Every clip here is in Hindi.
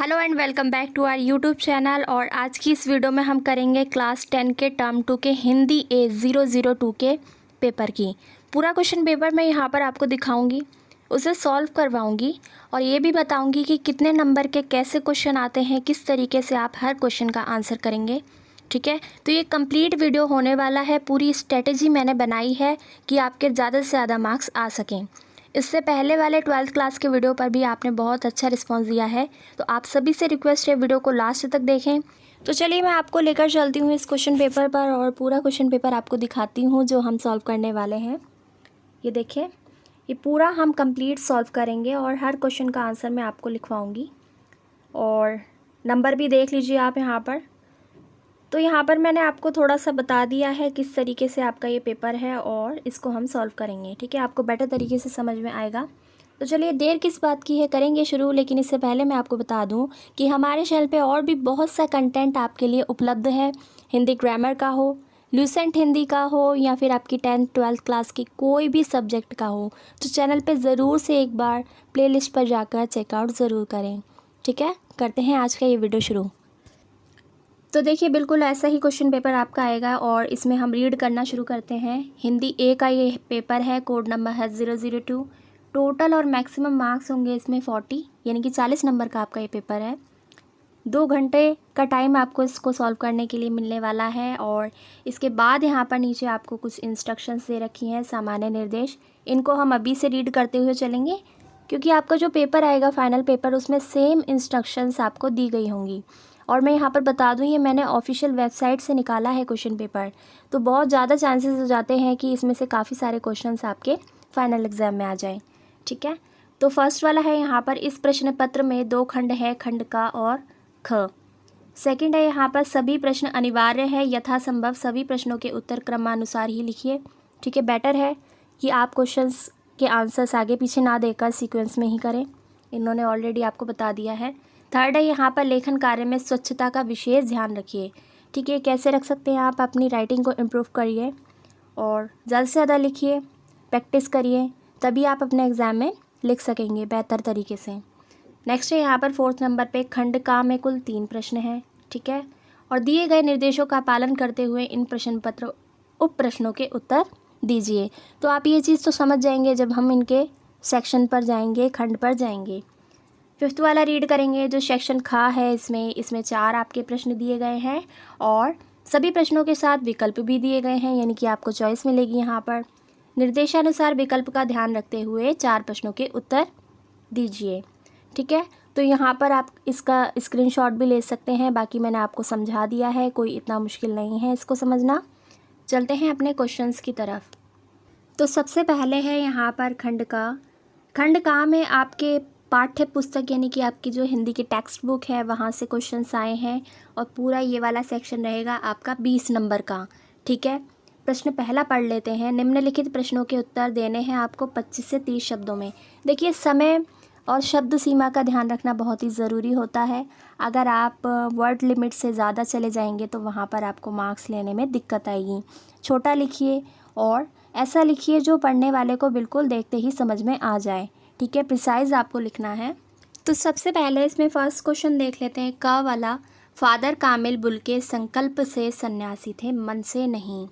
Hello and welcome back to our YouTube channel. और आज की इस वीडियो में हम करेंगे क्लास 10 के टर्म 2 के हिंदी A002 के पेपर की पूरा क्वेश्चन पेपर मैं यहाँ पर आपको दिखाऊंगी, उसे सॉल्व करवाऊंगी और ये भी बताऊंगी कि कितने नंबर के कैसे क्वेश्चन आते हैं, किस तरीके से आप हर क्वेश्चन का आंसर करेंगे। ठीक है, तो ये कंप्लीट वीडियो होने वाला है। पूरी स्ट्रेटेजी मैंने बनाई है कि आपके ज़्यादा से ज़्यादा मार्क्स आ सकें। इससे पहले वाले 12th क्लास के वीडियो पर भी आपने बहुत अच्छा रिस्पांस दिया है, तो आप सभी से रिक्वेस्ट है वीडियो को लास्ट तक देखें। तो चलिए मैं आपको लेकर चलती हूँ इस क्वेश्चन पेपर पर और पूरा क्वेश्चन पेपर आपको दिखाती हूँ जो हम सॉल्व करने वाले हैं। ये देखिए, ये पूरा हम कंप्लीट सॉल्व करेंगे और हर क्वेश्चन का आंसर मैं आपको लिखवाऊँगी और नंबर भी देख लीजिए आप यहाँ पर। तो यहाँ पर मैंने आपको थोड़ा सा बता दिया है किस तरीके से आपका ये पेपर है और इसको हम सॉल्व करेंगे। ठीक है, आपको बेटर तरीके से समझ में आएगा। तो चलिए देर किस बात की है, करेंगे शुरू। लेकिन इससे पहले मैं आपको बता दूं कि हमारे चैनल पे और भी बहुत सा कंटेंट आपके लिए उपलब्ध है। हिंदी ग्रामर का हो, ल्यूसेंट हिंदी का हो या फिर आपकी 10th-12th क्लास की कोई भी सब्जेक्ट का हो, तो चैनल पे ज़रूर से एक बार प्लेलिस्ट पर जाकर चेकआउट ज़रूर करें। ठीक है, करते हैं आज का ये वीडियो शुरू। तो देखिए, बिल्कुल ऐसा ही क्वेश्चन पेपर आपका आएगा और इसमें हम रीड करना शुरू करते हैं। हिंदी ए का ये पेपर है, कोड नंबर है 002। टोटल और मैक्सिमम मार्क्स होंगे इसमें 40, यानी कि 40 नंबर का आपका ये पेपर है। 2 घंटे का टाइम आपको इसको सॉल्व करने के लिए मिलने वाला है। और इसके बाद यहाँ पर नीचे आपको कुछ इंस्ट्रक्शंस दे रखी हैं, सामान्य निर्देश। इनको हम अभी से रीड करते हुए चलेंगे क्योंकि आपका जो पेपर आएगा फाइनल पेपर, उसमें सेम इंस्ट्रक्शंस आपको दी गई होंगी। और मैं यहाँ पर बता दूँ, ये मैंने ऑफिशियल वेबसाइट से निकाला है क्वेश्चन पेपर, तो बहुत ज़्यादा चांसेस हो जाते हैं कि इसमें से काफ़ी सारे क्वेश्चंस आपके फाइनल एग्ज़ाम में आ जाए। ठीक है, तो फर्स्ट वाला है यहाँ पर, इस प्रश्न पत्र में 2 खंड है, खंड का और ख। सेकंड है यहाँ पर, सभी प्रश्न अनिवार्य है, यथासंभव सभी प्रश्नों के उत्तर क्रमानुसार ही लिखिए। ठीक है, बेटर है कि आप क्वेश्चंस के आंसर्स आगे पीछे ना देकर सीक्वेंस में ही करें, इन्होंने ऑलरेडी आपको बता दिया है। थर्ड है यहाँ पर, लेखन कार्य में स्वच्छता का विशेष ध्यान रखिए। ठीक है, कैसे रख सकते हैं आप, अपनी राइटिंग को इम्प्रूव करिए और ज़्यादा से ज़्यादा लिखिए, प्रैक्टिस करिए, तभी आप अपने एग्ज़ाम में लिख सकेंगे बेहतर तरीके से। नेक्स्ट है यहाँ पर 4th नंबर पे, खंड का में कुल 3 प्रश्न हैं। ठीक है, और दिए गए निर्देशों का पालन करते हुए इन प्रश्न पत्र उप प्रश्नों के उत्तर दीजिए। तो आप ये चीज़ तो समझ जाएंगे जब हम इनके सेक्शन पर जाएंगे, खंड पर जाएंगे। 5th वाला रीड करेंगे जो सेक्शन खा है। इसमें 4 आपके प्रश्न दिए गए हैं और सभी प्रश्नों के साथ विकल्प भी दिए गए हैं, यानी कि आपको चॉइस मिलेगी यहाँ पर। निर्देशानुसार विकल्प का ध्यान रखते हुए 4 प्रश्नों के उत्तर दीजिए। ठीक है, तो यहाँ पर आप इसका स्क्रीनशॉट भी ले सकते हैं, बाकी मैंने आपको समझा दिया है, कोई इतना मुश्किल नहीं है इसको समझना। चलते हैं अपने क्वेश्चंस की तरफ। तो सबसे पहले है यहाँ पर खंड का। खंड का में आपके पाठ्य पुस्तक यानी कि आपकी जो हिंदी की टेक्स्ट बुक है वहाँ से क्वेश्चंस आए हैं और पूरा ये वाला सेक्शन रहेगा आपका 20 नंबर का। ठीक है, प्रश्न पहला पढ़ लेते हैं। निम्नलिखित प्रश्नों के उत्तर देने हैं आपको 25 से 30 शब्दों में। देखिए, समय और शब्द सीमा का ध्यान रखना बहुत ही ज़रूरी होता है। अगर आप वर्ड लिमिट से ज़्यादा चले जाएंगे तो वहाँ पर आपको मार्क्स लेने में दिक्कत आएगी। छोटा लिखिए और ऐसा लिखिए जो पढ़ने वाले को बिल्कुल देखते ही समझ में आ जाए। ठीक है, प्रिसाइज आपको लिखना है। तो सबसे पहले इसमें फर्स्ट क्वेश्चन देख लेते हैं, क वाला। फादर कामिल बुल्के संकल्प से सन्यासी थे, मन से नहीं।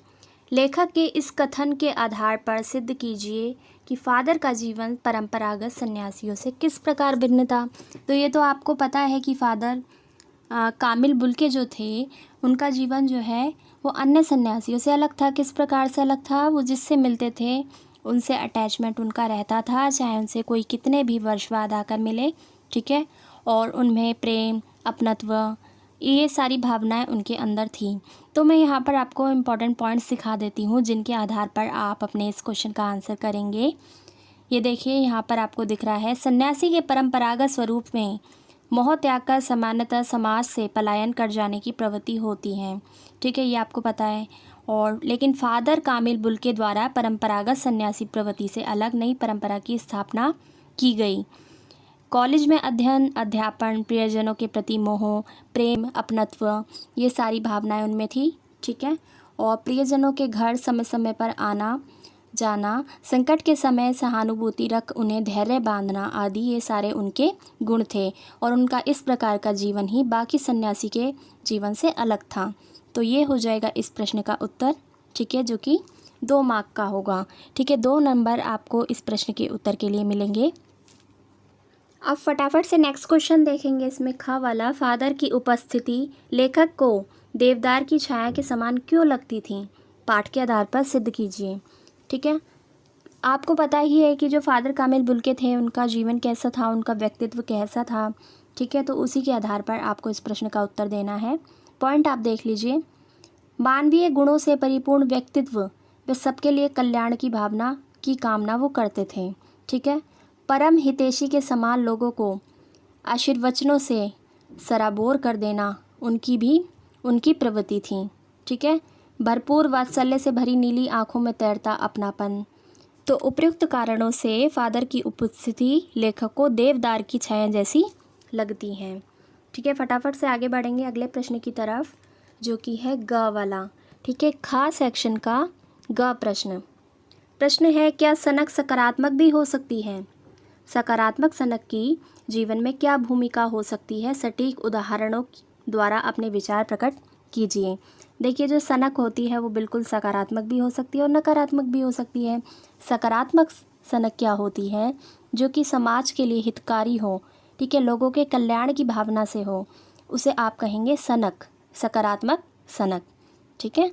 लेखक के इस कथन के आधार पर सिद्ध कीजिए कि फादर का जीवन परंपरागत सन्यासियों से किस प्रकार भिन्न था। तो ये तो आपको पता है कि फादर कामिल बुल्के जो थे, उनका जीवन जो है वो अन्य सन्यासियों से अलग था। किस प्रकार से अलग था, वो जिससे मिलते थे उनसे अटैचमेंट उनका रहता था, चाहे उनसे कोई कितने भी वर्ष बाद आकर मिले। ठीक है, और उनमें प्रेम, अपनत्व, ये सारी भावनाएं उनके अंदर थी। तो मैं यहाँ पर आपको इम्पॉर्टेंट पॉइंट्स सिखा देती हूँ जिनके आधार पर आप अपने इस क्वेश्चन का आंसर करेंगे। ये देखिए, यहाँ पर आपको दिख रहा है, सन्यासी के परंपरागत स्वरूप में मोह त्याग कर सामान्यतः समाज से पलायन कर जाने की प्रवृत्ति होती है। ठीक है, ये आपको पता है। और लेकिन फादर कामिल बुल्के द्वारा परंपरागत सन्यासी प्रवृत्ति से अलग नई परंपरा की स्थापना की गई। कॉलेज में अध्ययन, अध्यापन, प्रियजनों के प्रति मोह, प्रेम, अपनत्व, ये सारी भावनाएं उनमें थी। ठीक है, और प्रियजनों के घर समय समय पर आना, जाना, संकट के समय सहानुभूति रख उन्हें धैर्य बांधना आदि ये सारे उनके गुण थे और उनका इस प्रकार का जीवन ही बाकी सन्यासी के जीवन से अलग था। तो ये हो जाएगा इस प्रश्न का उत्तर, ठीक है, जो कि 2 मार्क का होगा। ठीक है, 2 नंबर आपको इस प्रश्न के उत्तर के लिए मिलेंगे। अब फटाफट से नेक्स्ट क्वेश्चन देखेंगे। इसमें ख वाला, फादर की उपस्थिति लेखक को देवदार की छाया के समान क्यों लगती थी? पाठ के आधार पर सिद्ध कीजिए। ठीक है, आपको पता ही है कि जो फादर कामिल बुल्के थे उनका जीवन कैसा था, उनका व्यक्तित्व कैसा था। ठीक है, तो उसी के आधार पर आपको इस प्रश्न का उत्तर देना है। पॉइंट आप देख लीजिए। मानवीय गुणों से परिपूर्ण व्यक्तित्व वे सबके लिए कल्याण की भावना की कामना वो करते थे। ठीक है, परम हितैषी के समान लोगों को आशीर्वचनों से सराबोर कर देना उनकी प्रवृत्ति थी। ठीक है, भरपूर वात्सल्य से भरी नीली आंखों में तैरता अपनापन। तो उपयुक्त कारणों से फादर की उपस्थिति लेखक को देवदार की छाया जैसी लगती है। ठीक है, फटाफट से आगे बढ़ेंगे अगले प्रश्न की तरफ, जो कि है ग वाला। ठीक है, खा सेक्शन का ग प्रश्न है, क्या सनक सकारात्मक भी हो सकती है? सकारात्मक सनक की जीवन में क्या भूमिका हो सकती है? सटीक उदाहरणों द्वारा अपने विचार प्रकट कीजिए। देखिए, जो सनक होती है वो बिल्कुल सकारात्मक भी हो सकती है और नकारात्मक भी हो सकती है। सकारात्मक सनक क्या होती है? जो कि समाज के लिए हितकारी हो, ठीक है, लोगों के कल्याण की भावना से हो, उसे आप कहेंगे सनक, सकारात्मक सनक। ठीक है,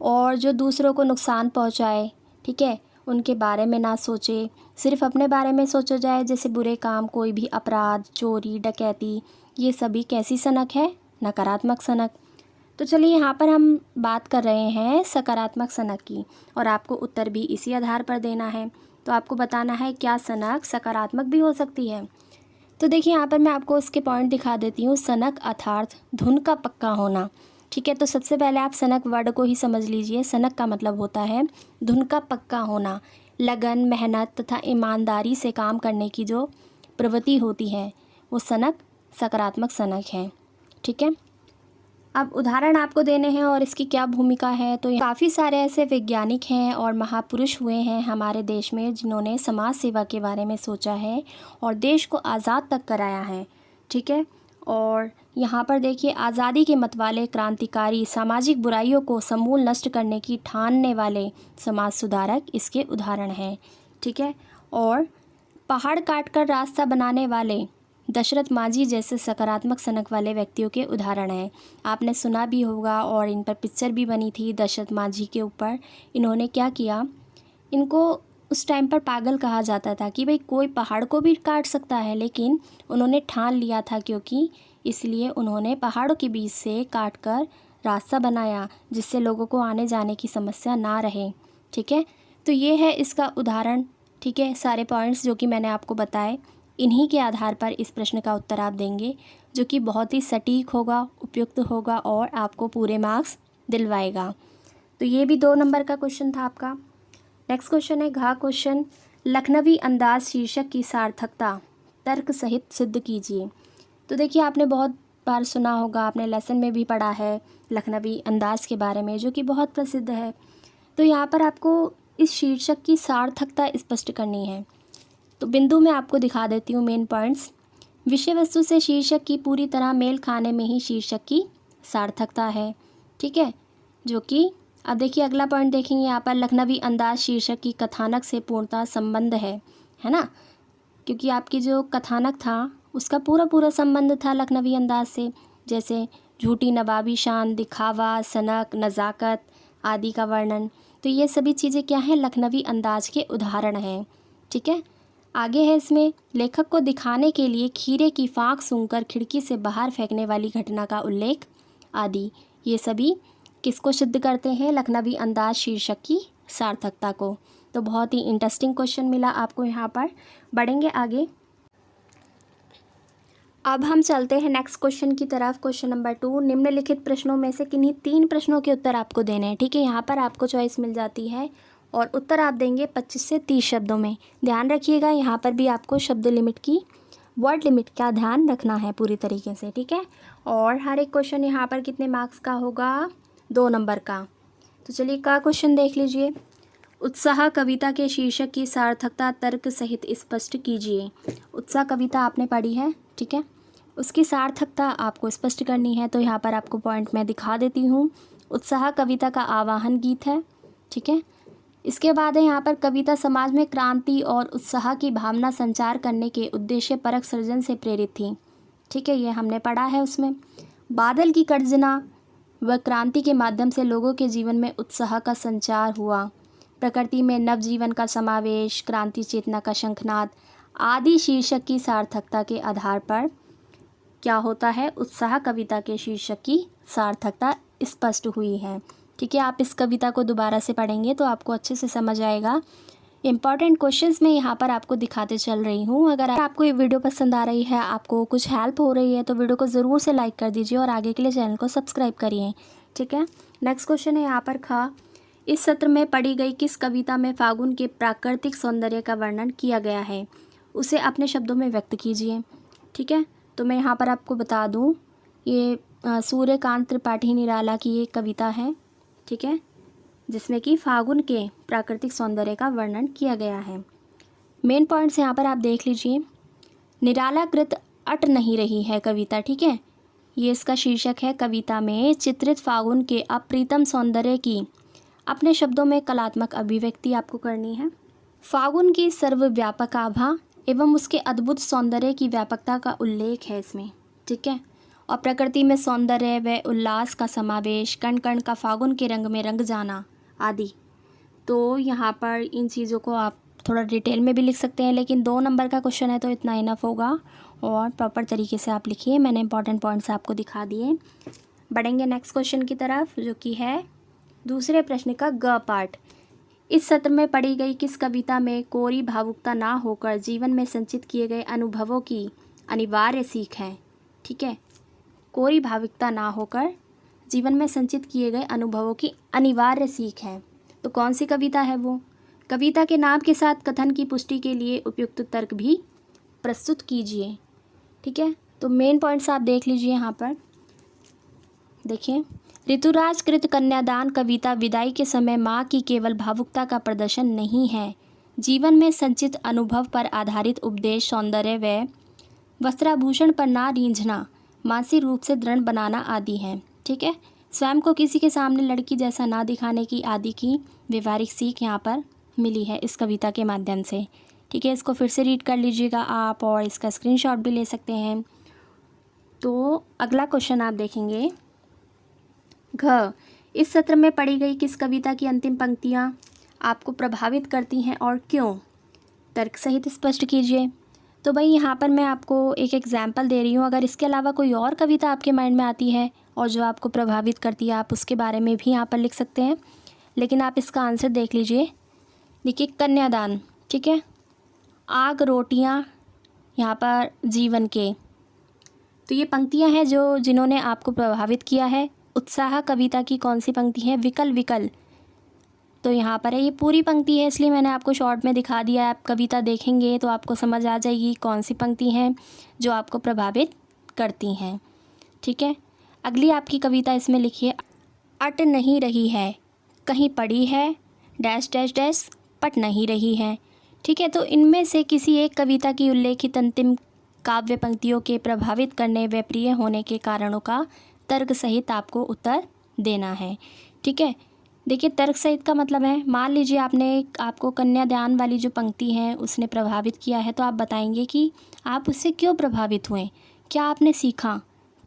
और जो दूसरों को नुकसान पहुंचाए, ठीक है, उनके बारे में ना सोचे, सिर्फ अपने बारे में सोचा जाए, जैसे बुरे काम, कोई भी अपराध, चोरी, डकैती, ये सभी कैसी सनक है? नकारात्मक सनक। तो चलिए, यहाँ पर हम बात कर रहे हैं सकारात्मक सनक की और आपको उत्तर भी इसी आधार पर देना है। तो आपको बताना है क्या सनक सकारात्मक भी हो सकती है। तो देखिए, यहाँ पर मैं आपको इसके पॉइंट दिखा देती हूँ। सनक अर्थात धुन का पक्का होना। ठीक है, तो सबसे पहले आप सनक वर्ड को ही समझ लीजिए। सनक का मतलब होता है धुन का पक्का होना, लगन, मेहनत तथा ईमानदारी से काम करने की जो प्रवृत्ति होती है वो सनक सकारात्मक सनक है। ठीक है, अब उदाहरण आपको देने हैं और इसकी क्या भूमिका है। तो काफ़ी सारे ऐसे वैज्ञानिक हैं और महापुरुष हुए हैं हमारे देश में जिन्होंने समाज सेवा के बारे में सोचा है और देश को आज़ाद तक कराया है। ठीक है, और यहाँ पर देखिए, आज़ादी के मतवाले क्रांतिकारी, सामाजिक बुराइयों को समूल नष्ट करने की ठानने वाले समाज सुधारक इसके उदाहरण हैं। ठीक है, और पहाड़ काटकर रास्ता बनाने वाले दशरथ माझी जैसे सकारात्मक सनक वाले व्यक्तियों के उदाहरण हैं। आपने सुना भी होगा और इन पर पिक्चर भी बनी थी दशरथ माझी के ऊपर। इन्होंने क्या किया, इनको उस टाइम पर पागल कहा जाता था कि भाई कोई पहाड़ को भी काट सकता है, लेकिन उन्होंने ठान लिया था, क्योंकि इसलिए उन्होंने पहाड़ों के बीच से काट कर रास्ता बनाया जिससे लोगों को आने जाने की समस्या ना रहे। ठीक है, तो ये है इसका उदाहरण। ठीक है, सारे पॉइंट्स जो कि मैंने आपको बताए, इन्हीं के आधार पर इस प्रश्न का उत्तर आप देंगे, जो कि बहुत ही सटीक होगा, उपयुक्त होगा और आपको पूरे मार्क्स दिलवाएगा। तो ये भी 2 नंबर का क्वेश्चन था आपका। नेक्स्ट क्वेश्चन है घा क्वेश्चन, लखनवी अंदाज शीर्षक की सार्थकता तर्क सहित सिद्ध कीजिए। तो देखिए, आपने बहुत बार सुना होगा, आपने लेसन में भी पढ़ा है लखनवी अंदाज के बारे में, जो कि बहुत प्रसिद्ध है। तो यहाँ पर आपको इस शीर्षक की सार्थकता स्पष्ट करनी है। तो बिंदु में आपको दिखा देती हूँ मेन पॉइंट्स। विषय वस्तु से शीर्षक की पूरी तरह मेल खाने में ही शीर्षक की सार्थकता है। ठीक है, जो कि अब देखिए अगला पॉइंट देखेंगे यहाँ पर, लखनवी अंदाज शीर्षक की कथानक से पूर्णतः संबंध है ना, क्योंकि आपकी जो कथानक था उसका पूरा संबंध था लखनवी अंदाज से, जैसे झूठी नवाबी शान, दिखावा, सनक, नज़ाकत आदि का वर्णन। तो ये सभी चीज़ें क्या हैं, लखनवी अंदाज के उदाहरण हैं। ठीक है, आगे है इसमें, लेखक को दिखाने के लिए खीरे की फाँक सूंघकर खिड़की से बाहर फेंकने वाली घटना का उल्लेख आदि, ये सभी किसको सिद्ध करते हैं, लखनवी अंदाज शीर्षक की सार्थकता को। तो बहुत ही इंटरेस्टिंग क्वेश्चन मिला आपको यहाँ पर। बढ़ेंगे आगे, अब हम चलते हैं नेक्स्ट क्वेश्चन की तरफ। क्वेश्चन नंबर 2, निम्नलिखित प्रश्नों में से किन्हीं 3 प्रश्नों के उत्तर आपको देने हैं। ठीक है, यहाँ पर आपको चॉइस मिल जाती है और उत्तर आप देंगे 25 से 30 शब्दों में। ध्यान रखिएगा, यहाँ पर भी आपको शब्द लिमिट की, वर्ड लिमिट का ध्यान रखना है पूरी तरीके से। ठीक है, और हर एक क्वेश्चन यहाँ पर कितने मार्क्स का होगा, 2 नंबर का। तो चलिए का क्वेश्चन देख लीजिए। उत्साह कविता के शीर्षक की सार्थकता तर्क सहित स्पष्ट कीजिए। उत्साह कविता आपने पढ़ी है, ठीक है, उसकी सार्थकता आपको स्पष्ट करनी है। तो यहाँ पर आपको पॉइंट मैं दिखा देती हूँ। उत्साह कविता का आवाहन गीत है, ठीक है। इसके बाद है यहाँ पर कविता समाज में क्रांति और उत्साह की भावना संचार करने के उद्देश्य परक सृजन से प्रेरित थी, ठीक है, ये हमने पढ़ा है। उसमें बादल की गर्जना व क्रांति के माध्यम से लोगों के जीवन में उत्साह का संचार हुआ। प्रकृति में नवजीवन का समावेश, क्रांति चेतना का शंखनाद आदि शीर्षक की सार्थकता के आधार पर क्या होता है, उत्साह कविता के शीर्षक की सार्थकता स्पष्ट हुई है, ठीक है। आप इस कविता को दोबारा से पढ़ेंगे तो आपको अच्छे से समझ आएगा। इंपॉर्टेंट क्वेश्चंस मैं यहाँ पर आपको दिखाते चल रही हूँ। अगर आपको ये वीडियो पसंद आ रही है, आपको कुछ हेल्प हो रही है, तो वीडियो को ज़रूर से लाइक कर दीजिए और आगे के लिए चैनल को सब्सक्राइब करिए, ठीक है। नेक्स्ट क्वेश्चन है यहाँ पर खा। इस सत्र में पढ़ी गई किस कविता में फागुन के प्राकृतिक सौंदर्य का वर्णन किया गया है, उसे अपने शब्दों में व्यक्त कीजिए, ठीक है। तो मैं यहाँ पर आपको बता दूँ, ये सूर्यकांत त्रिपाठी निराला की एक कविता है, ठीक है, जिसमें कि फागुन के प्राकृतिक सौंदर्य का वर्णन किया गया है। मेन पॉइंट्स यहाँ पर आप देख लीजिए। निराला कृत अट नहीं रही है कविता, ठीक है, ये इसका शीर्षक है। कविता में चित्रित फागुन के अप्रीतम सौंदर्य की अपने शब्दों में कलात्मक अभिव्यक्ति आपको करनी है। फागुन की सर्वव्यापक आभा एवं उसके अद्भुत सौंदर्य की व्यापकता का उल्लेख है इसमें, ठीक है। और प्रकृति में सौंदर्य व उल्लास का समावेश, कण कण का फागुन के रंग में रंग जाना आदि। तो यहाँ पर इन चीज़ों को आप थोड़ा डिटेल में भी लिख सकते हैं, लेकिन 2 नंबर का क्वेश्चन है तो इतना इनफ होगा और प्रॉपर तरीके से आप लिखिए। मैंने इंपॉर्टेंट पॉइंट्स आपको दिखा दिए। बढ़ेंगे नेक्स्ट क्वेश्चन की तरफ, जो कि है दूसरे प्रश्न का ग पार्ट। इस सत्र में पढ़ी गई किस कविता में कोरी भावुकता ना होकर जीवन में संचित किए गए अनुभवों की अनिवार्य सीख है, ठीक है। कोरी भावुकता ना होकर जीवन में संचित किए गए अनुभवों की अनिवार्य सीख है। तो कौन सी कविता है वो? कविता के नाम के साथ कथन की पुष्टि के लिए उपयुक्त तर्क भी प्रस्तुत कीजिए, ठीक है। तो मेन पॉइंट्स आप देख लीजिए यहाँ पर। देखिए, ऋतुराज कृत कन्यादान कविता विदाई के समय माँ की केवल भावुकता का प्रदर्शन नहीं है, जीवन में संचित अनुभव पर आधारित उपदेश, सौंदर्य व वस्त्राभूषण पर ना रींझना, मानसिक रूप से दृढ़ बनाना आदि हैं, ठीक है। स्वयं को किसी के सामने लड़की जैसा ना दिखाने की आदि की व्यवहारिक सीख यहाँ पर मिली है इस कविता के माध्यम से, ठीक है। इसको फिर से रीड कर लीजिएगा आप और इसका स्क्रीनशॉट भी ले सकते हैं। तो अगला क्वेश्चन आप देखेंगे, घ। इस सत्र में पढ़ी गई किस कविता की अंतिम पंक्तियाँ आपको प्रभावित करती हैं और क्यों, तर्क सहित स्पष्ट कीजिए। तो भाई यहाँ पर मैं आपको एक एग्जाम्पल दे रही हूँ। अगर इसके अलावा कोई और कविता आपके माइंड में आती है और जो आपको प्रभावित करती है, आप उसके बारे में भी यहाँ पर लिख सकते हैं, लेकिन आप इसका आंसर देख लीजिए। देखिए, कन्यादान, ठीक है, आग रोटियाँ यहाँ पर जीवन के, तो ये पंक्तियाँ हैं जो जिन्होंने आपको प्रभावित किया है। उत्साह कविता की कौन सी पंक्ति है? विकल विकल, तो यहाँ पर है, ये पूरी पंक्ति है, इसलिए मैंने आपको शॉर्ट में दिखा दिया। आप कविता देखेंगे तो आपको समझ आ जाएगी कौन सी पंक्ति हैं जो आपको प्रभावित करती हैं, ठीक है। अगली आपकी कविता इसमें लिखिए, अट नहीं रही है, कहीं पड़ी है, डैश डैश डैश, पट नहीं रही है, ठीक है। तो इनमें से किसी एक कविता की उल्लेखित अंतिम काव्य पंक्तियों के प्रभावित करने व प्रिय होने के कारणों का तर्क सहित आपको उत्तर देना है, ठीक है। देखिए, तर्क सहित का मतलब है, मान लीजिए आपको कन्यादान वाली जो पंक्ति है उसने प्रभावित किया है, तो आप बताएंगे कि आप उससे क्यों प्रभावित हुए, क्या आपने सीखा,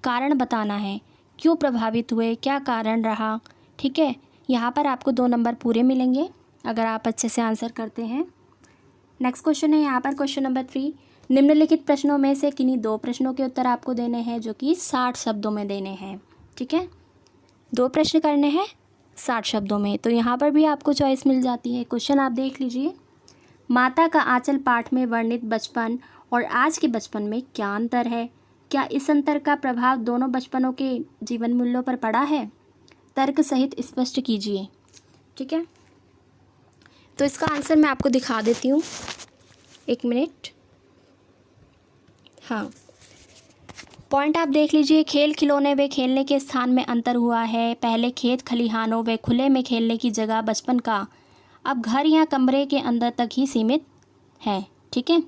कारण बताना है, क्यों प्रभावित हुए, क्या कारण रहा, ठीक है। यहाँ पर आपको 2 नंबर पूरे मिलेंगे अगर आप अच्छे से आंसर करते हैं। नेक्स्ट क्वेश्चन है यहाँ पर क्वेश्चन नंबर 3। निम्नलिखित प्रश्नों में से किन्हीं 2 प्रश्नों के उत्तर आपको देने हैं जो कि 60 शब्दों में देने हैं, ठीक है। 2 प्रश्न करने हैं 60 शब्दों में, तो यहाँ पर भी आपको चॉइस मिल जाती है। क्वेश्चन आप देख लीजिए, माता का आंचल पाठ में वर्णित बचपन और आज के बचपन में क्या अंतर है? क्या इस अंतर का प्रभाव दोनों बचपनों के जीवन मूल्यों पर पड़ा है? तर्क सहित स्पष्ट कीजिए, ठीक है। तो इसका आंसर मैं आपको दिखा देती हूँ, 1 मिनट। हाँ, पॉइंट आप देख लीजिए, खेल खिलौने व खेलने के स्थान में अंतर हुआ है। पहले खेत खलिहानों व खुले में खेलने की जगह बचपन का अब घर या कमरे के अंदर तक ही सीमित है। ठीक है,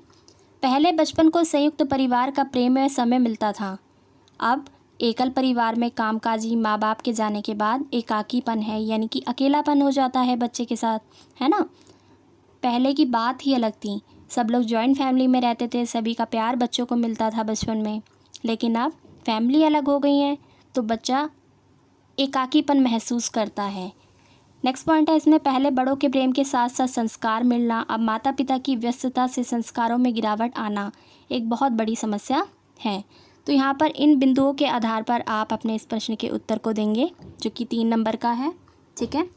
पहले बचपन को संयुक्त परिवार का प्रेम व समय मिलता था। अब एकल परिवार में कामकाजी माँ बाप के जाने के बाद एकाकीपन है, यानी कि अकेलापन हो जाता है बच्चे के साथ, है ना। पहले की बात ही अलग थी, सब लोग जॉइंट फैमिली में रहते थे, सभी का प्यार बच्चों को मिलता था बचपन में। लेकिन अब फैमिली अलग हो गई है तो बच्चा एकाकीपन महसूस करता है। नेक्स्ट पॉइंट है इसमें, पहले बड़ों के प्रेम के साथ साथ संस्कार मिलना, अब माता पिता की व्यस्तता से संस्कारों में गिरावट आना एक बहुत बड़ी समस्या है। तो यहाँ पर इन बिंदुओं के आधार पर आप अपने इस प्रश्न के उत्तर को देंगे, जो कि 3 नंबर का है। ठीक है,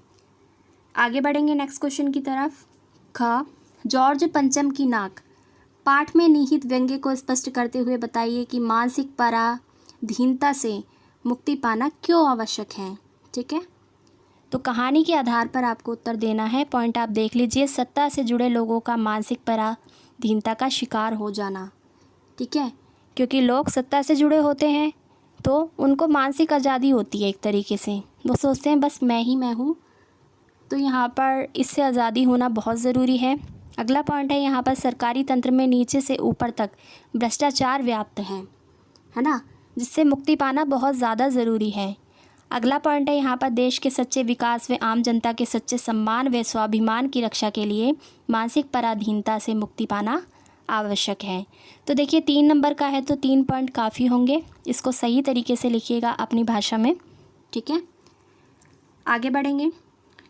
आगे बढ़ेंगे नेक्स्ट क्वेश्चन की तरफ। ख, जॉर्ज पंचम की नाक, पाठ में निहित व्यंग्य को स्पष्ट करते हुए बताइए कि मानसिक पराधीनता से मुक्ति पाना क्यों आवश्यक है। ठीक है, तो कहानी के आधार पर आपको उत्तर देना है। पॉइंट आप देख लीजिए, सत्ता से जुड़े लोगों का मानसिक पराधीनता का शिकार हो जाना। ठीक है, क्योंकि लोग सत्ता से जुड़े होते हैं तो उनको मानसिक आज़ादी होती है एक तरीके से, वो सोचते हैं बस मैं ही मैं हूँ। तो यहाँ पर इससे आज़ादी होना बहुत ज़रूरी है। अगला पॉइंट है यहाँ पर, सरकारी तंत्र में नीचे से ऊपर तक भ्रष्टाचार व्याप्त है ना, जिससे मुक्ति पाना बहुत ज़्यादा ज़रूरी है। अगला पॉइंट है यहाँ पर, देश के सच्चे विकास व आम जनता के सच्चे सम्मान व स्वाभिमान की रक्षा के लिए मानसिक पराधीनता से मुक्ति पाना आवश्यक है। तो देखिए 3 नंबर का है तो 3 पॉइंट काफ़ी होंगे, इसको सही तरीके से लिखिएगा अपनी भाषा में। ठीक है, आगे बढ़ेंगे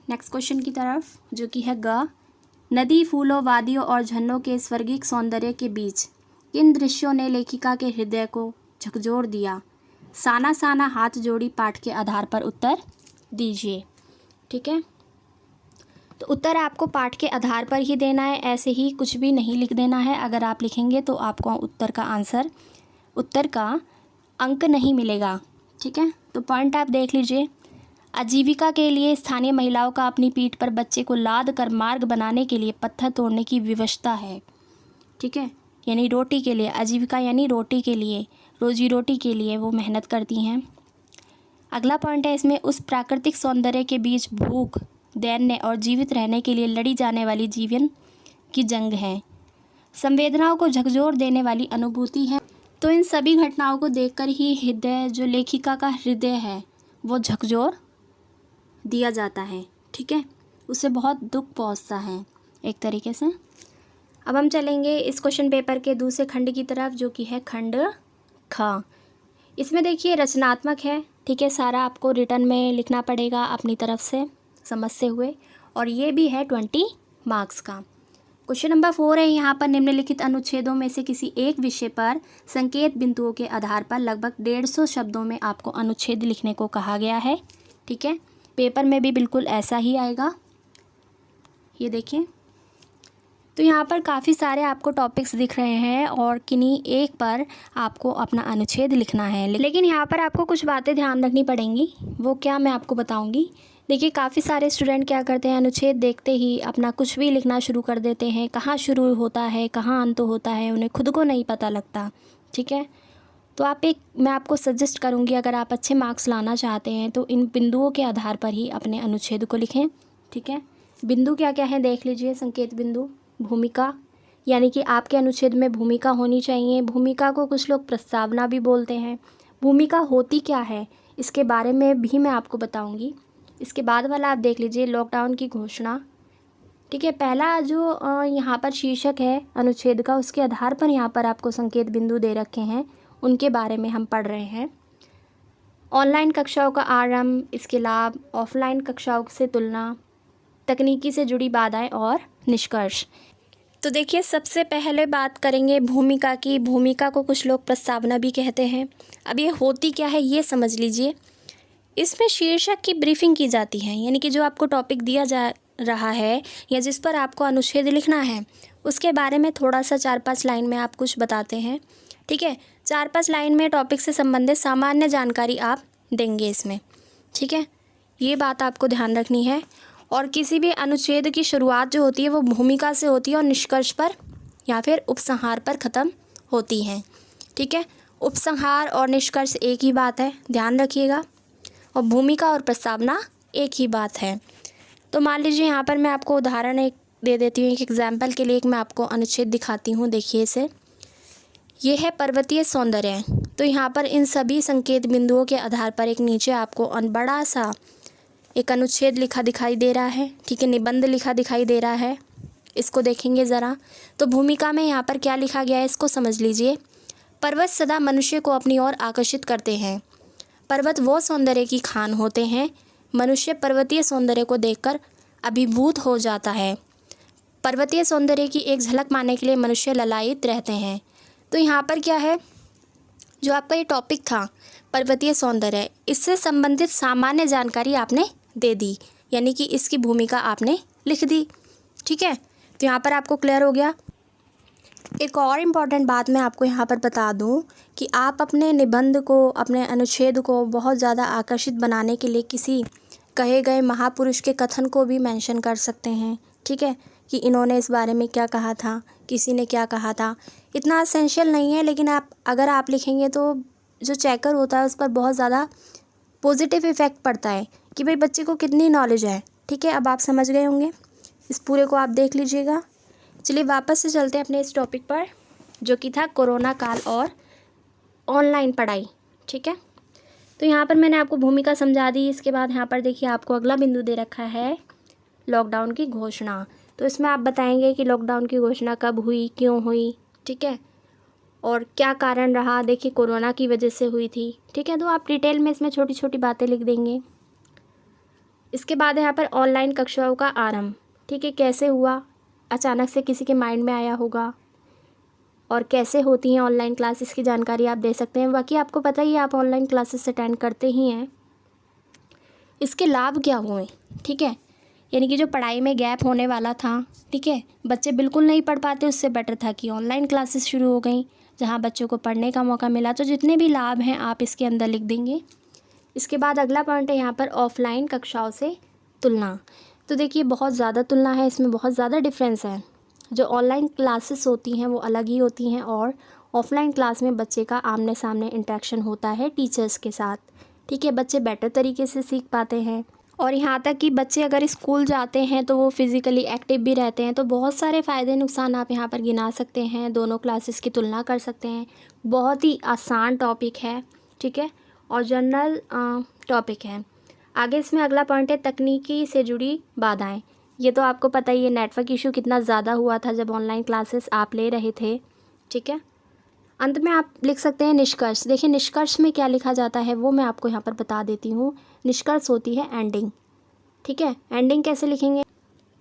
नेक्स्ट क्वेश्चन की तरफ, जो कि है ग, नदी, फूलों, वादियों और झरनों के स्वर्गिक सौंदर्य के बीच किन दृश्यों ने लेखिका के हृदय को झकझोर दिया। साना साना हाथ जोड़ी पाठ के आधार पर उत्तर दीजिए। ठीक है, तो उत्तर आपको पाठ के आधार पर ही देना है, ऐसे ही कुछ भी नहीं लिख देना है। अगर आप लिखेंगे तो आपको उत्तर का अंक नहीं मिलेगा। ठीक है, तो पॉइंट आप देख लीजिए, आजीविका के लिए स्थानीय महिलाओं का अपनी पीठ पर बच्चे को लाद कर मार्ग बनाने के लिए पत्थर तोड़ने की विवशता है। ठीक है, यानी रोटी के लिए, आजीविका यानी रोटी के लिए, रोजी रोटी के लिए वो मेहनत करती हैं। अगला पॉइंट है इसमें, उस प्राकृतिक सौंदर्य के बीच भूख, दैन्य और जीवित रहने के लिए लड़ी जाने वाली जीवन की जंग है, संवेदनाओं को झकझोर देने वाली अनुभूति है। तो इन सभी घटनाओं को देखकर ही हृदय, जो लेखिका का हृदय है, वो झकझोर दिया जाता है। ठीक है, उसे बहुत दुख पहुंचता है एक तरीके से। अब हम चलेंगे इस क्वेश्चन पेपर के दूसरे खंड की तरफ, जो कि है खंड ख। इसमें देखिए रचनात्मक है। ठीक है, सारा आपको रिटर्न में लिखना पड़ेगा अपनी तरफ से समझते हुए, और ये भी है 20 मार्क्स का। क्वेश्चन नंबर 4 है यहाँ पर, निम्नलिखित अनुच्छेदों में से किसी एक विषय पर संकेत बिंदुओं के आधार पर लगभग 150 शब्दों में आपको अनुच्छेद लिखने को कहा गया है। ठीक है, पेपर में भी बिल्कुल ऐसा ही आएगा, ये देखिए। तो यहाँ पर काफ़ी सारे आपको टॉपिक्स दिख रहे हैं और किन्हीं एक पर आपको अपना अनुच्छेद लिखना है। लेकिन यहाँ पर आपको कुछ बातें ध्यान रखनी पड़ेंगी, वो क्या मैं आपको बताऊँगी। देखिए काफ़ी सारे स्टूडेंट क्या करते हैं, अनुच्छेद देखते ही अपना कुछ भी लिखना शुरू कर देते हैं, कहाँ शुरू होता है कहाँ अंत होता है उन्हें खुद को नहीं पता लगता। ठीक है, तो मैं आपको सजेस्ट करूँगी, अगर आप अच्छे मार्क्स लाना चाहते हैं तो इन बिंदुओं के आधार पर ही अपने अनुच्छेद को लिखें। ठीक है, बिंदु क्या क्या है देख लीजिए। संकेत बिंदु, भूमिका, यानी कि आपके अनुच्छेद में भूमिका होनी चाहिए। भूमिका को कुछ लोग प्रस्तावना भी बोलते हैं। भूमिका होती क्या है इसके बारे में भी मैं आपको बताऊंगी। इसके बाद वाला आप देख लीजिए, लॉकडाउन की घोषणा। ठीक है, पहला जो यहाँ पर शीर्षक है अनुच्छेद का, उसके आधार पर यहाँ पर आपको संकेत बिंदु दे रखे हैं, उनके बारे में हम पढ़ रहे हैं। ऑनलाइन कक्षाओं का आरंभ, इसके लाभ, ऑफलाइन कक्षाओं से तुलना, तकनीकी से जुड़ी बाधाएं और निष्कर्ष। तो देखिए सबसे पहले बात करेंगे भूमिका की। भूमिका को कुछ लोग प्रस्तावना भी कहते हैं। अब ये होती क्या है ये समझ लीजिए। इसमें शीर्षक की ब्रीफिंग की जाती है, यानी कि जो आपको टॉपिक दिया जा रहा है या जिस पर आपको अनुच्छेद लिखना है उसके बारे में थोड़ा सा 4-5 लाइन में आप कुछ बताते हैं। ठीक है, 4-5 लाइन में टॉपिक से संबंधित सामान्य जानकारी आप देंगे इसमें। ठीक है, ये बात आपको ध्यान रखनी है। और किसी भी अनुच्छेद की शुरुआत जो होती है वो भूमिका से होती है और निष्कर्ष पर या फिर उपसंहार पर ख़त्म होती है। ठीक है, उपसंहार और निष्कर्ष एक ही बात है, ध्यान रखिएगा। और भूमिका और प्रस्तावना एक ही बात है। तो मान लीजिए यहाँ पर मैं आपको उदाहरण एक दे देती हूँ, एक एग्जाम्पल के लिए एक मैं आपको अनुच्छेद दिखाती हूँ। देखिए इसे, ये है पर्वतीय सौंदर्य। तो यहाँ पर इन सभी संकेत बिंदुओं के आधार पर एक नीचे आपको बड़ा सा एक अनुच्छेद लिखा दिखाई दे रहा है, ठीक है, निबंध लिखा दिखाई दे रहा है। इसको देखेंगे ज़रा, तो भूमिका में यहाँ पर क्या लिखा गया है इसको समझ लीजिए। पर्वत सदा मनुष्य को अपनी ओर आकर्षित करते हैं। पर्वत वो सौंदर्य की खान होते हैं। मनुष्य पर्वतीय सौंदर्य को देखकर अभिभूत हो जाता है। पर्वतीय सौंदर्य की एक झलक पाने के लिए मनुष्य ललायित रहते हैं। तो यहाँ पर क्या है, जो आपका ये टॉपिक था पर्वतीय सौंदर्य, इससे संबंधित सामान्य जानकारी आपने दे दी, यानी कि इसकी भूमिका आपने लिख दी। ठीक है, तो यहाँ पर आपको क्लियर हो गया। एक और इम्पॉर्टेंट बात मैं आपको यहाँ पर बता दूँ कि आप अपने निबंध को, अपने अनुच्छेद को बहुत ज़्यादा आकर्षित बनाने के लिए किसी कहे गए महापुरुष के कथन को भी मेंशन कर सकते हैं। ठीक है, कि इन्होंने इस बारे में क्या कहा था, किसी ने क्या कहा था। इतना असेंशियल नहीं है, लेकिन अगर आप लिखेंगे तो जो चेकर होता है उस पर बहुत ज़्यादा पॉजिटिव इफ़ेक्ट पड़ता है कि भाई बच्चे को कितनी नॉलेज है। ठीक है, अब आप समझ गए होंगे, इस पूरे को आप देख लीजिएगा। चलिए वापस से चलते हैं अपने इस टॉपिक पर, जो कि था कोरोना काल और ऑनलाइन पढ़ाई। ठीक है, तो यहाँ पर मैंने आपको भूमिका समझा दी। इसके बाद यहाँ पर देखिए आपको अगला बिंदु दे रखा है लॉकडाउन की घोषणा। तो इसमें आप बताएंगे कि लॉकडाउन की घोषणा कब हुई, क्यों हुई, ठीक है, और क्या कारण रहा। देखिए कोरोना की वजह से हुई थी। ठीक है, तो आप डिटेल में इसमें छोटी छोटी बातें लिख देंगे। इसके बाद यहाँ पर ऑनलाइन कक्षाओं का आरंभ। ठीक है, कैसे हुआ, अचानक से किसी के माइंड में आया होगा, और कैसे होती हैं ऑनलाइन क्लासेस की जानकारी आप दे सकते हैं। बाकी आपको पता ही है, आप ऑनलाइन क्लासेस अटेंड करते ही हैं। इसके लाभ क्या हुए, ठीक है, यानी कि जो पढ़ाई में गैप होने वाला था, ठीक है, बच्चे बिल्कुल नहीं पढ़ पाते, उससे बेटर था कि ऑनलाइन क्लासेस शुरू हो गई जहाँ बच्चों को पढ़ने का मौका मिला। तो जितने भी लाभ हैं आप इसके अंदर लिख देंगे। इसके बाद अगला पॉइंट है यहाँ पर ऑफलाइन कक्षाओं से तुलना। तो देखिए बहुत ज़्यादा तुलना है, इसमें बहुत ज़्यादा डिफरेंस है। जो ऑनलाइन क्लासेस होती हैं वो अलग ही होती हैं, और ऑफलाइन क्लास में बच्चे का आमने सामने इंटरेक्शन होता है टीचर्स के साथ। ठीक है, बच्चे बेटर तरीके से सीख पाते हैं। और यहाँ तक कि बच्चे अगर स्कूल जाते हैं तो वो फिज़िकली एक्टिव भी रहते हैं। तो बहुत सारे फ़ायदे नुकसान आप यहाँ पर गिना सकते हैं, दोनों क्लासेस की तुलना कर सकते हैं। बहुत ही आसान टॉपिक है, ठीक है, और जनरल टॉपिक है। आगे इसमें अगला पॉइंट है तकनीकी से जुड़ी बाधाएं। ये तो आपको पता ही है, नेटवर्क इशू कितना ज़्यादा हुआ था जब ऑनलाइन क्लासेस आप ले रहे थे। ठीक है, अंत में आप लिख सकते हैं निष्कर्ष। देखिए निष्कर्ष में क्या लिखा जाता है वो मैं आपको यहाँ पर बता देती हूँ। निष्कर्ष होती है एंडिंग। ठीक है, एंडिंग कैसे लिखेंगे,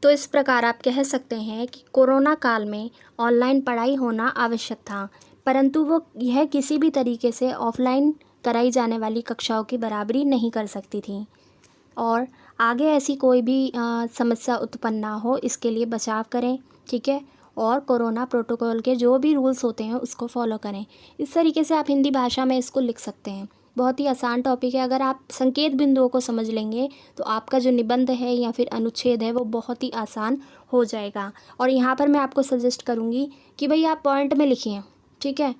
तो इस प्रकार आप कह सकते हैं कि कोरोना काल में ऑनलाइन पढ़ाई होना आवश्यक था, परंतु वो यह किसी भी तरीके से ऑफलाइन कराई जाने वाली कक्षाओं की बराबरी नहीं कर सकती थी, और आगे ऐसी कोई भी समस्या उत्पन्न ना हो इसके लिए बचाव करें। ठीक है, और कोरोना प्रोटोकॉल के जो भी रूल्स होते हैं उसको फॉलो करें। इस तरीके से आप हिंदी भाषा में इसको लिख सकते हैं। बहुत ही आसान टॉपिक है। अगर आप संकेत बिंदुओं को समझ लेंगे तो आपका जो निबंध है या फिर अनुच्छेद है वो बहुत ही आसान हो जाएगा। और यहाँ पर मैं आपको सजेस्ट करूँगी कि भाई आप पॉइंट में लिखिए। ठीक है,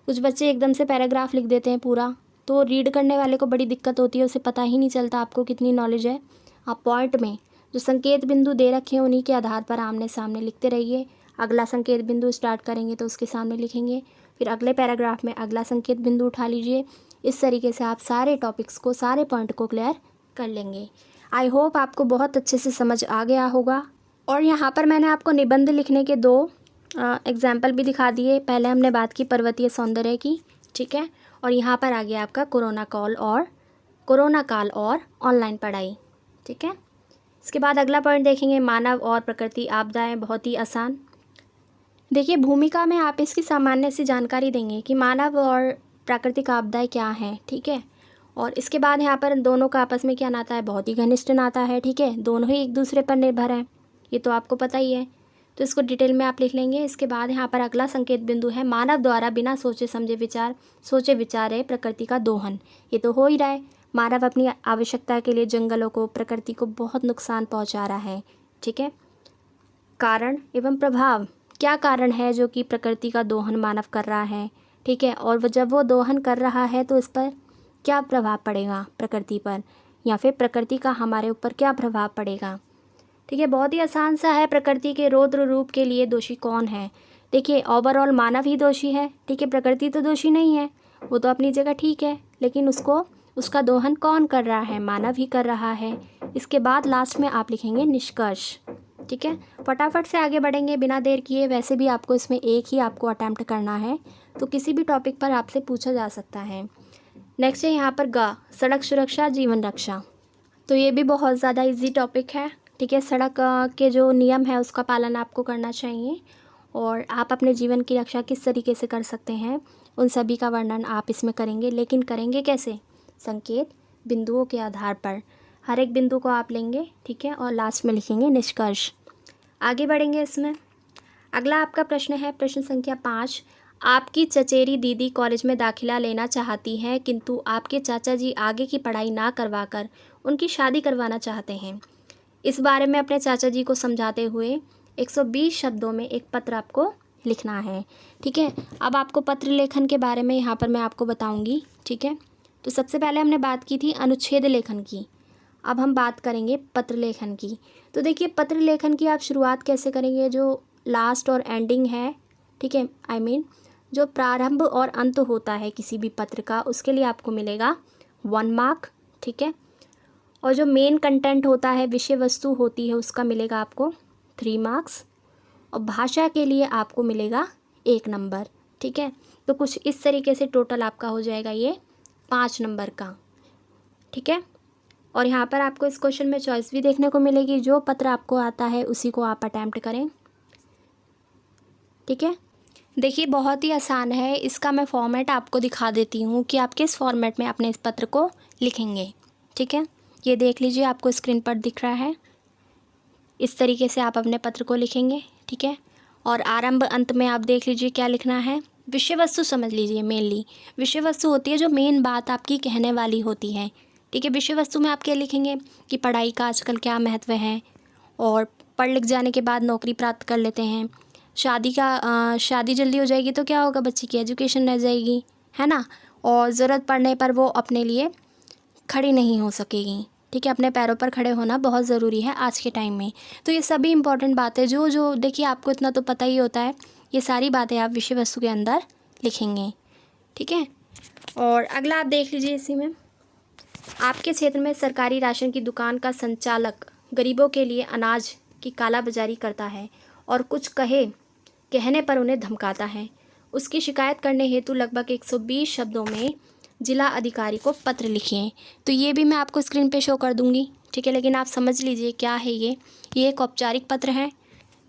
कुछ बच्चे एकदम से पैराग्राफ लिख देते हैं पूरा, तो रीड करने वाले को बड़ी दिक्कत होती है, उसे पता ही नहीं चलता आपको कितनी नॉलेज है। आप पॉइंट में जो संकेत बिंदु दे रखे हैं उन्हीं के आधार पर आमने सामने लिखते रहिए। अगला संकेत बिंदु स्टार्ट करेंगे तो उसके सामने लिखेंगे, फिर अगले पैराग्राफ में अगला संकेत बिंदु उठा लीजिए। इस तरीके से आप सारे टॉपिक्स को, सारे पॉइंट को क्लियर कर लेंगे। आई होप आपको बहुत अच्छे से समझ आ गया होगा। और यहाँ पर मैंने आपको निबंध लिखने के 2 एग्जाम्पल भी दिखा दिए। पहले हमने बात की पर्वतीय सौंदर्य की, ठीक है, और यहाँ पर आ गया आपका कोरोना काल और ऑनलाइन पढ़ाई। ठीक है, इसके बाद अगला पॉइंट देखेंगे मानव और प्रकृति आपदाएं। बहुत ही आसान। देखिए भूमिका में आप इसकी सामान्य सी जानकारी देंगे कि मानव और प्राकृतिक आपदाएं क्या हैं। ठीक है, और इसके बाद यहाँ पर दोनों का आपस में क्या नाता है, बहुत ही घनिष्ठ नाता है। ठीक है, दोनों ही एक दूसरे पर निर्भर हैं, ये तो आपको पता ही है, तो इसको डिटेल में आप लिख लेंगे। इसके बाद यहाँ पर अगला संकेत बिंदु है मानव द्वारा बिना सोचे विचारे प्रकृति का दोहन। ये तो हो ही रहा है, मानव अपनी आवश्यकता के लिए जंगलों को, प्रकृति को बहुत नुकसान पहुँचा रहा है। ठीक है, कारण एवं प्रभाव, क्या कारण है जो कि प्रकृति का दोहन मानव कर रहा है। ठीक है, और जब वो दोहन कर रहा है तो इस पर क्या प्रभाव पड़ेगा प्रकृति पर, या फिर प्रकृति का हमारे ऊपर क्या प्रभाव पड़ेगा। ठीक है, बहुत ही आसान सा है। प्रकृति के रौद्र रूप के लिए दोषी कौन है? देखिए, ओवरऑल मानव ही दोषी है। ठीक है, प्रकृति तो दोषी नहीं है, वो तो अपनी जगह ठीक है, लेकिन उसका दोहन कौन कर रहा है? मानव ही कर रहा है। इसके बाद लास्ट में आप लिखेंगे निष्कर्ष। ठीक है, फटाफट से आगे बढ़ेंगे बिना देर किए। वैसे भी आपको इसमें एक ही आपको अटैम्प्ट करना है, तो किसी भी टॉपिक पर आपसे पूछा जा सकता है। नेक्स्ट है यहाँ पर ग, सड़क सुरक्षा जीवन रक्षा। तो ये भी बहुत ज़्यादा इजी टॉपिक है। ठीक है, सड़क के जो नियम है उसका पालन आपको करना चाहिए, और आप अपने जीवन की रक्षा किस तरीके से कर सकते हैं उन सभी का वर्णन आप इसमें करेंगे। लेकिन करेंगे कैसे? संकेत बिंदुओं के आधार पर हर एक बिंदु को आप लेंगे। ठीक है, और लास्ट में लिखेंगे निष्कर्ष। आगे बढ़ेंगे इसमें। अगला आपका प्रश्न है प्रश्न संख्या 5। आपकी चचेरी दीदी कॉलेज में दाखिला लेना चाहती हैं, किंतु आपके चाचा जी आगे की पढ़ाई ना करवाकर उनकी शादी करवाना चाहते हैं। इस बारे में अपने चाचा जी को समझाते हुए 120 शब्दों में एक पत्र आपको लिखना है। ठीक है, अब आपको पत्र लेखन के बारे में यहाँ पर मैं आपको बताऊँगी। ठीक है, तो सबसे पहले हमने बात की थी अनुच्छेद लेखन की, अब हम बात करेंगे पत्र लेखन की। तो देखिए, पत्र लेखन की आप शुरुआत कैसे करेंगे? जो लास्ट और एंडिंग है, ठीक है, जो प्रारंभ और अंत होता है किसी भी पत्र का, उसके लिए आपको मिलेगा 1 मार्क। ठीक है, और जो मेन कंटेंट होता है, विषय वस्तु होती है, उसका मिलेगा आपको 3 मार्क्स, और भाषा के लिए आपको मिलेगा 1 नंबर। ठीक है, तो कुछ इस तरीके से टोटल आपका हो जाएगा ये 5 नंबर का। ठीक है, और यहाँ पर आपको इस क्वेश्चन में चॉइस भी देखने को मिलेगी, जो पत्र आपको आता है उसी को आप अटैम्प्ट करें। ठीक है, देखिए बहुत ही आसान है, इसका मैं फॉर्मेट आपको दिखा देती हूँ कि आप किस फॉर्मेट में अपने इस पत्र को लिखेंगे। ठीक है, ये देख लीजिए, आपको स्क्रीन पर दिख रहा है, इस तरीके से आप अपने पत्र को लिखेंगे। ठीक है, और आरंभ अंत में आप देख लीजिए क्या लिखना है। विषय वस्तु समझ लीजिए, मेनली विषय वस्तु होती है जो मेन बात आपकी कहने वाली होती है। ठीक है, विषय वस्तु में आप क्या लिखेंगे कि पढ़ाई का आजकल क्या महत्व है, और पढ़ लिख जाने के बाद नौकरी प्राप्त कर लेते हैं। शादी जल्दी हो जाएगी तो क्या होगा? बच्चे की एजुकेशन रह जाएगी, है ना, और ज़रूरत पड़ने पर वो अपने लिए खड़ी नहीं हो सकेगी। ठीक है, अपने पैरों पर खड़े होना बहुत ज़रूरी है आज के टाइम में। तो ये सभी इंपॉर्टेंट बातें जो देखिए, आपको इतना तो पता ही होता है, ये सारी बातें आप विषय वस्तु के अंदर लिखेंगे। ठीक है, और अगला आप देख लीजिए, इसी में आपके क्षेत्र में सरकारी राशन की दुकान का संचालक गरीबों के लिए अनाज की कालाबाजारी करता है और कुछ कहने पर उन्हें धमकाता है। उसकी शिकायत करने हेतु लगभग 120 शब्दों में जिला अधिकारी को पत्र लिखिए। तो ये भी मैं आपको स्क्रीन पे शो कर दूंगी। ठीक है, लेकिन आप समझ लीजिए क्या है ये एक औपचारिक पत्र है।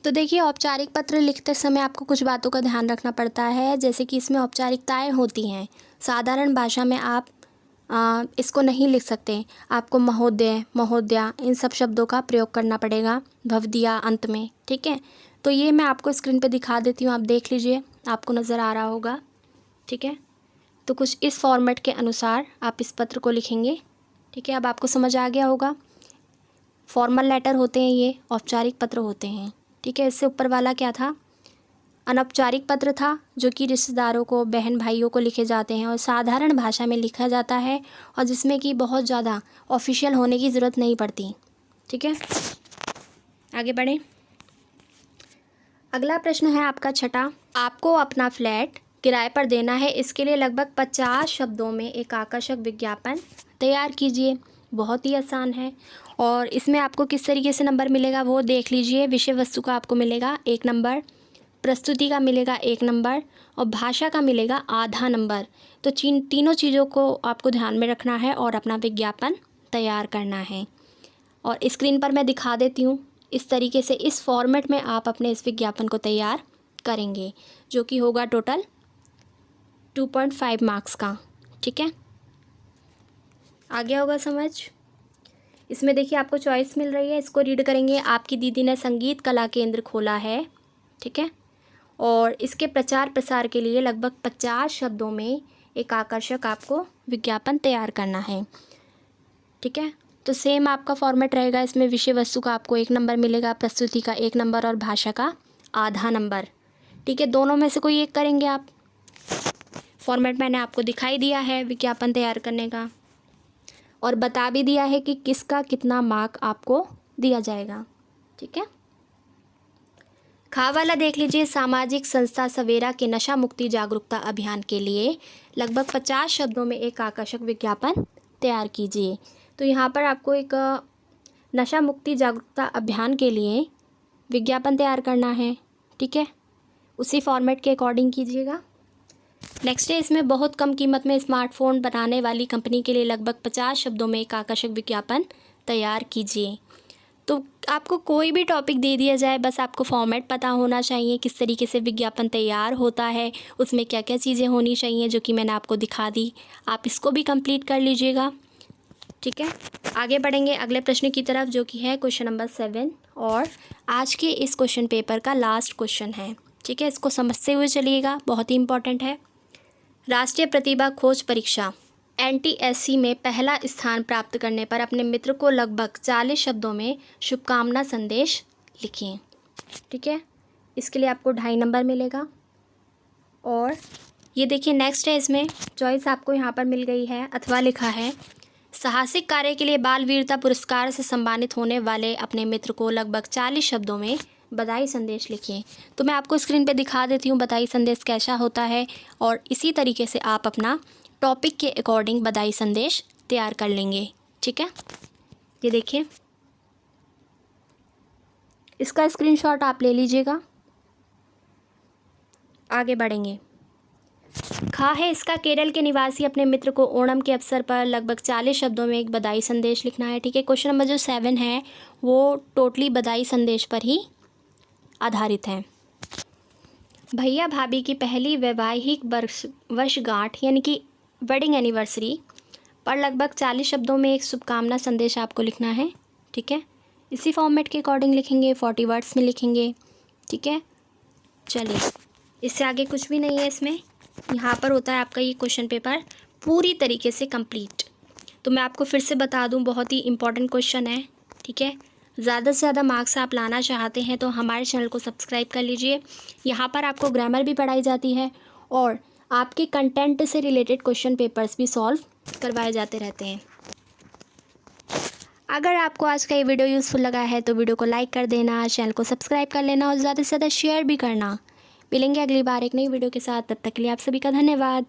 तो देखिए, औपचारिक पत्र लिखते समय आपको कुछ बातों का ध्यान रखना पड़ता है, जैसे कि इसमें औपचारिकताएं होती हैं। साधारण भाषा में आप इसको नहीं लिख सकते, आपको महोदय, महोदया, इन सब शब्दों का प्रयोग करना पड़ेगा भवदिया अंत में। ठीक है, तो ये मैं आपको स्क्रीन पे दिखा देती हूँ, आप देख लीजिए, आपको नज़र आ रहा होगा। ठीक है, तो कुछ इस फॉर्मेट के अनुसार आप इस पत्र को लिखेंगे। ठीक है, अब आपको समझ आ गया होगा। फॉर्मल लेटर होते हैं, ये औपचारिक पत्र होते हैं। ठीक है, इससे ऊपर वाला क्या था? अनौपचारिक पत्र था, जो कि रिश्तेदारों को, बहन भाइयों को लिखे जाते हैं और साधारण भाषा में लिखा जाता है, और जिसमें कि बहुत ज़्यादा ऑफिशियल होने की ज़रूरत नहीं पड़ती। ठीक है, आगे बढ़ें। अगला प्रश्न है आपका 6। आपको अपना फ्लैट किराए पर देना है, इसके लिए लगभग 50 शब्दों में एक आकर्षक विज्ञापन तैयार कीजिए। बहुत ही आसान है, और इसमें आपको किस तरीके से नंबर मिलेगा वो देख लीजिए। विषय वस्तु का आपको मिलेगा 1 नंबर, प्रस्तुति का मिलेगा 1 नंबर, और भाषा का मिलेगा आधा नंबर। तो तीनों चीज़ों को आपको ध्यान में रखना है और अपना विज्ञापन तैयार करना है। और स्क्रीन पर मैं दिखा देती हूँ, इस तरीके से इस फॉर्मेट में आप अपने इस विज्ञापन को तैयार करेंगे, जो कि होगा टोटल 2.5 मार्क्स का। ठीक है, आ गया होगा समझ। इसमें देखिए आपको चॉइस मिल रही है, इसको रीड करेंगे। आपकी दीदी ने संगीत कला केंद्र खोला है। ठीक है, और इसके प्रचार प्रसार के लिए लगभग 50 शब्दों में एक आकर्षक आपको विज्ञापन तैयार करना है। ठीक है, तो सेम आपका फॉर्मेट रहेगा। इसमें विषय वस्तु का आपको 1 नंबर मिलेगा, प्रस्तुति का 1 नंबर और भाषा का आधा नंबर। ठीक है, दोनों में से कोई एक करेंगे आप। फॉर्मेट मैंने आपको दिखाई दिया है विज्ञापन तैयार करने का, और बता भी दिया है कि किसका कितना मार्क आपको दिया जाएगा। ठीक है। खा वाला देख लीजिए, सामाजिक संस्था सवेरा के नशा मुक्ति जागरूकता अभियान के लिए लगभग 50 शब्दों में एक आकर्षक विज्ञापन तैयार कीजिए। तो यहाँ पर आपको एक नशा मुक्ति जागरूकता अभियान के लिए विज्ञापन तैयार करना है, ठीक है। उसी फॉर्मेट के अकॉर्डिंग कीजिएगा। नेक्स्ट है, इसमें बहुत कम कीमत में स्मार्टफोन बनाने वाली कंपनी के लिए लगभग 50 शब्दों में एक आकर्षक विज्ञापन तैयार कीजिए। तो आपको कोई भी टॉपिक दे दिया जाए, बस आपको फॉर्मेट पता होना चाहिए, किस तरीके से विज्ञापन तैयार होता है, उसमें क्या क्या चीज़ें होनी चाहिए, जो कि मैंने आपको दिखा दी। आप इसको भी कंप्लीट कर लीजिएगा, ठीक है। आगे बढ़ेंगे अगले प्रश्न की तरफ, जो कि है क्वेश्चन नंबर 7 और आज के इस क्वेश्चन पेपर का लास्ट क्वेश्चन है, ठीक है। इसको समझते हुए चलिएगा, बहुत ही इंपॉर्टेंट है। राष्ट्रीय प्रतिभा खोज परीक्षा NTSC में पहला स्थान प्राप्त करने पर अपने मित्र को लगभग 40 शब्दों में शुभकामना संदेश लिखिए, ठीक है। इसके लिए आपको 2.5 नंबर मिलेगा। और ये देखिए नेक्स्ट है, इसमें चॉइस आपको यहाँ पर मिल गई है, अथवा लिखा है साहसिक कार्य के लिए बाल वीरता पुरस्कार से सम्मानित होने वाले अपने मित्र को लगभग 40 शब्दों में बधाई संदेश लिखिए। तो मैं आपको स्क्रीन पे दिखा देती हूँ बधाई संदेश कैसा होता है, और इसी तरीके से आप अपना टॉपिक के अकॉर्डिंग बधाई संदेश तैयार कर लेंगे, ठीक है। ये देखिए, इसका स्क्रीनशॉट आप ले लीजिएगा। आगे बढ़ेंगे। खा है इसका केरल के निवासी अपने मित्र को ओणम के अवसर पर लगभग 40 शब्दों में एक बधाई संदेश लिखना है, ठीक है। क्वेश्चन नंबर जो 7 है वो टोटली बधाई संदेश पर ही आधारित है। भैया भाभी की पहली वैवाहिक वर्षगांठ यानी कि वेडिंग एनिवर्सरी पर लगभग 40 शब्दों में एक शुभकामना संदेश आपको लिखना है, ठीक है। इसी फॉर्मेट के अकॉर्डिंग लिखेंगे, 40 वर्ड्स में लिखेंगे, ठीक है। चलिए, इससे आगे कुछ भी नहीं है इसमें। यहाँ पर होता है आपका ये क्वेश्चन पेपर पूरी तरीके से कंप्लीट। तो मैं आपको फिर से बता दूँ, बहुत ही इंपॉर्टेंट क्वेश्चन है, ठीक है। ज़्यादा से ज़्यादा मार्क्स आप लाना चाहते हैं तो हमारे चैनल को सब्सक्राइब कर लीजिए। यहाँ पर आपको ग्रामर भी पढ़ाई जाती है और आपके कंटेंट से रिलेटेड क्वेश्चन पेपर्स भी सॉल्व करवाए जाते रहते हैं। अगर आपको आज का ये वीडियो यूज़फुल लगा है तो वीडियो को लाइक कर देना, चैनल को सब्सक्राइब कर लेना और ज़्यादा से ज़्यादा शेयर भी करना। मिलेंगे अगली बार एक नई वीडियो के साथ, तब तक के लिए आप सभी का धन्यवाद।